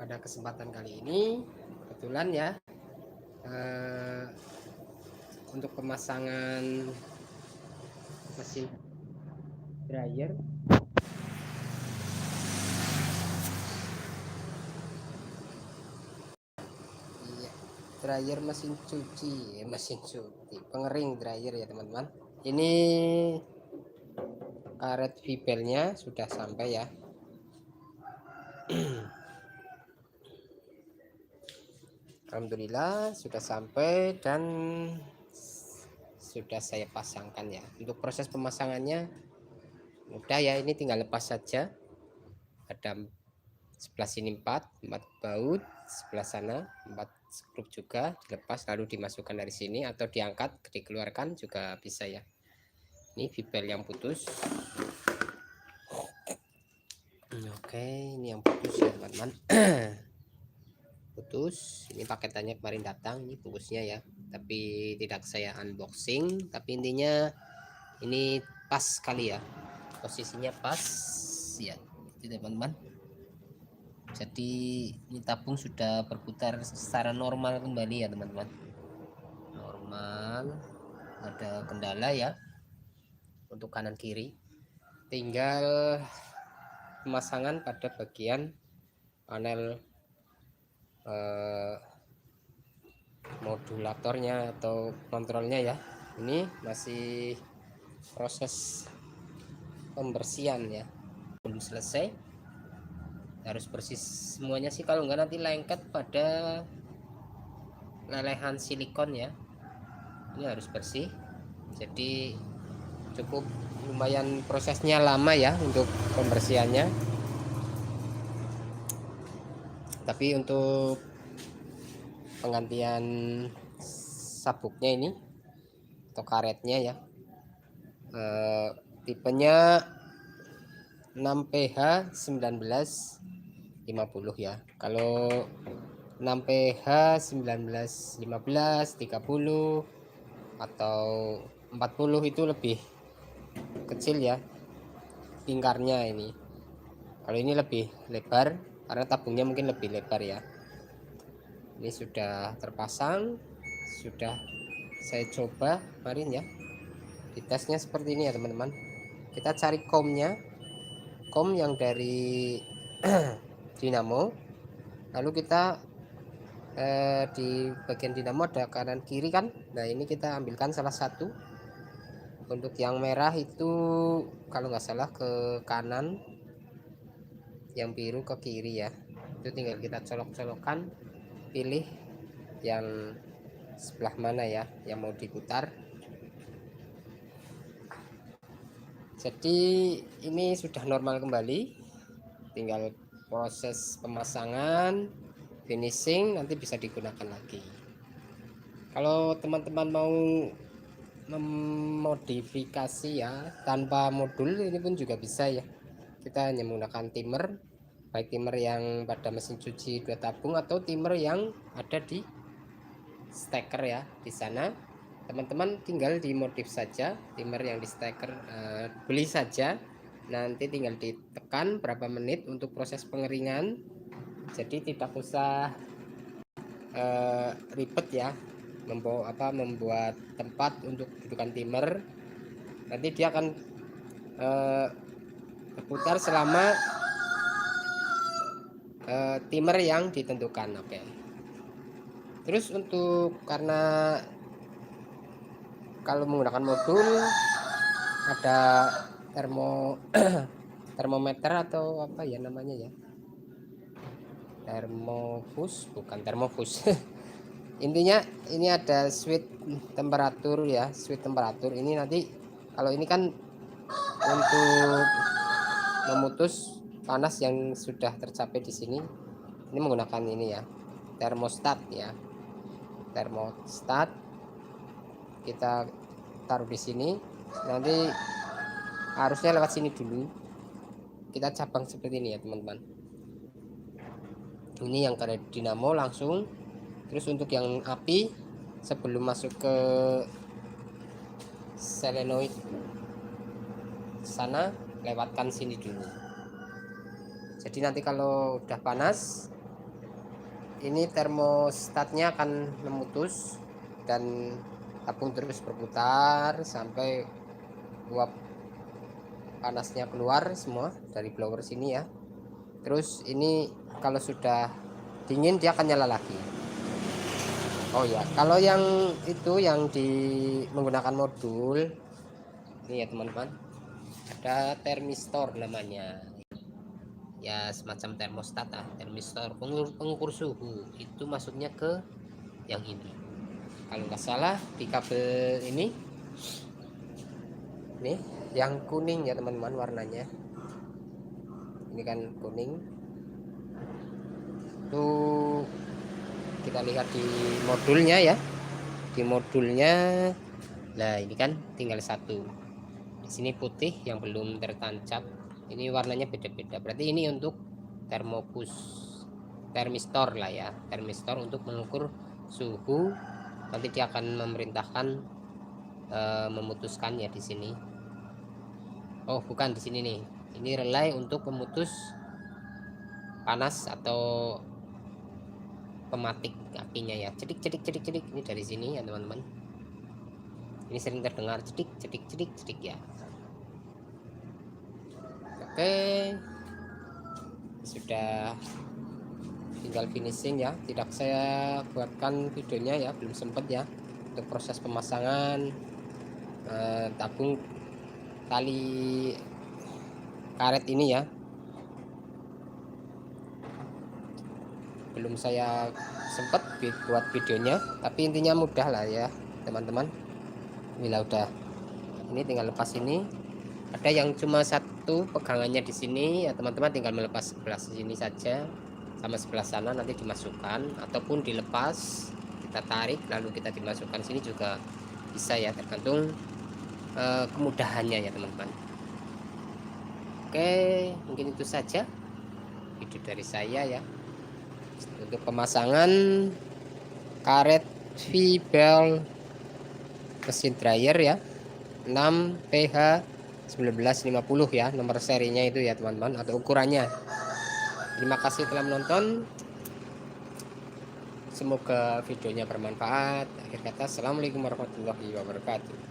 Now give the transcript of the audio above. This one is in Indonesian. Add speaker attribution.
Speaker 1: pada kesempatan kali ini kebetulan ya untuk pemasangan mesin dryer mesin cuci pengering dryer ya teman-teman. Ini karet vibelnya sudah sampai ya. Alhamdulillah sudah sampai dan sudah saya pasangkan ya. Untuk proses pemasangannya mudah ya, ini tinggal lepas saja. Ada sebelah sini 4 baut, sebelah sana 4 skrup juga dilepas lalu dimasukkan dari sini atau diangkat dikeluarkan juga bisa ya. Ini vibel yang putus. Oke, ini yang putus ya teman-teman. Putus, ini paketannya kemarin datang, ini bungkusnya ya, tapi tidak saya unboxing. Tapi intinya ini pas kali ya, posisinya pas ya teman-teman. Jadi ini tabung sudah berputar secara normal kembali ya teman-teman, normal. Ada kendala ya untuk kanan kiri, tinggal pemasangan pada bagian panel modulatornya atau kontrolnya ya. Ini masih proses pembersihan ya, belum selesai, harus bersih semuanya sih, kalau enggak nanti lengket pada lelehan silikon ya. Ini harus bersih, jadi cukup lumayan prosesnya lama ya untuk pembersihannya. Tapi untuk penggantian sabuknya ini atau karetnya ya, tipenya 6PH 1950 ya. Kalau 6PH 1915 30 atau 40 itu lebih kecil ya lingkarnya ini. Kalau ini lebih lebar karena tabungnya mungkin lebih lebar ya. Ini sudah terpasang, sudah saya coba kemarin ya, di tesnya seperti ini ya teman-teman. Kita cari komnya, kom yang dari dinamo, lalu kita di bagian dinamo ada kanan kiri kan. Nah ini kita ambilkan salah satu. Untuk yang merah itu kalau nggak salah ke kanan, yang biru ke kiri ya. Itu tinggal kita colok-colokkan, pilih yang sebelah mana ya yang mau diputar. Jadi ini sudah normal kembali, tinggal proses pemasangan, finishing, nanti bisa digunakan lagi. Kalau teman-teman mau memodifikasi ya tanpa modul, ini pun juga bisa ya. Kita hanya menggunakan timer, baik timer yang pada mesin cuci 2 tabung atau timer yang ada di steker ya. Di sana teman-teman tinggal dimodif saja timer yang di steker, beli saja, nanti tinggal ditekan berapa menit untuk proses pengeringan. Jadi tidak usah ribet ya membuat tempat untuk dudukan timer. Nanti dia akan berputar selama timer yang ditentukan. Oke. Terus untuk karena kalau menggunakan modul ada termometer atau apa ya namanya ya, bukan termofus. Intinya ini ada switch temperatur ya, switch temperatur ini nanti kalau ini kan untuk memutus panas yang sudah tercapai di sini, ini menggunakan ini ya, termostat ya, termostat kita taruh di sini, nanti harusnya lewat sini dulu, kita cabang seperti ini ya teman-teman. Ini yang ke dinamo langsung. Terus untuk yang api sebelum masuk ke solenoid sana, lewatkan sini dulu. Jadi nanti kalau udah panas ini termostatnya akan memutus dan tabung terus berputar sampai uap panasnya keluar semua dari blower sini ya. Terus ini kalau sudah dingin dia akan nyala lagi. Oh ya, kalau yang itu yang menggunakan modul ini ya teman-teman, ada termistor namanya ya, semacam termostat termistor pengukur suhu. Itu masuknya ke yang ini kalau nggak salah di kabel ini nih yang kuning ya teman-teman, warnanya ini kan kuning tuh. Kita lihat di modulnya ya, di modulnya. Nah ini kan tinggal satu di sini putih yang belum tertancap, ini warnanya beda-beda, berarti ini untuk termistor lah ya, termistor untuk mengukur suhu. Nanti dia akan memerintahkan memutuskannya di sini. Oh bukan, di sini nih, ini relay untuk pemutus panas atau pematik apinya ya, cedik cedik cedik cedik. Ini dari sini ya teman-teman, ini sering terdengar cedik cedik cedik cedik ya. Oke, sudah tinggal finishing ya, tidak saya buatkan videonya ya, belum sempat ya untuk proses pemasangan tabung tali karet ini ya, belum saya sempat buat videonya, tapi intinya mudah lah ya teman-teman. Bila udah ini tinggal lepas ini, ada yang cuma satu pegangannya di sini ya teman-teman, tinggal melepas sebelah sini saja sama sebelah sana, nanti dimasukkan ataupun dilepas, kita tarik lalu kita dimasukkan sini juga bisa ya, tergantung kemudahannya ya teman-teman. Oke, mungkin itu saja video dari saya ya untuk pemasangan karet V-belt mesin dryer ya, 6PH 1950 ya, nomor serinya itu ya teman-teman, atau ukurannya. Terima kasih telah menonton, semoga videonya bermanfaat. Akhir kata, assalamualaikum warahmatullahi wabarakatuh.